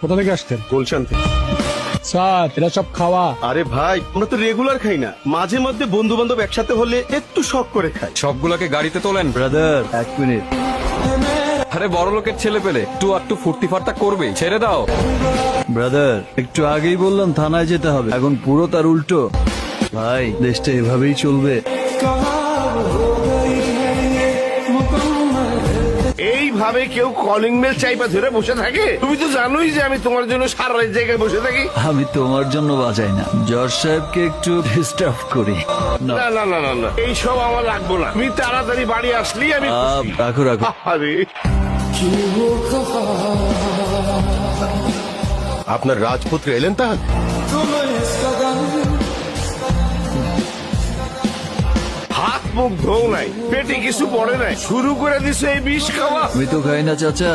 কোথা থেকে আসতেন? গুলশান থেকে। স্যার এরা সব খাওয়া। আরে ভাই, আমরা তো রেগুলার খাই না, মাঝে মধ্যে বন্ধু বান্ধব একসাথে হলে একটু শখ করে খাই। সবগুলোকে গাড়িতে তোলেন। Brother 1 minute. আরে বড় লোকের ছেলে পেলে একটু ফুর্তি ফার্তা করবে, ছেড়ে দাও। ব্রাদার একটু আগেই বললাম থানায় যেতে হবে, এখন পুরো তার উল্টো। ভাই দেশটা এভাবেই চলবে। এইভাবে কেউ কলিং বেল চাইপা ধরে বসে থাকে? তুমি তো জানোই যে আমি তোমার জন্য সারা রাত জায়গায় বসে থাকি। আমি তোমার জন্য বাজাই না, জজ সাহেবকে একটু ডিস্টার্ব করি। না, না না না না না, এইসব আমার লাগবো না। তুমি তাড়াতাড়ি বাড়ি আসলেই আমি খুশি। রাখো রাখো। আরে আপনার রাজপুত্র এলেন তাহলে? হাত মুখ ধোও নাই, পেটে কিছু পড়ে নাই, শুরু করে দিছে এই বিষ খাওয়া। আমি তো খাই না চাচা।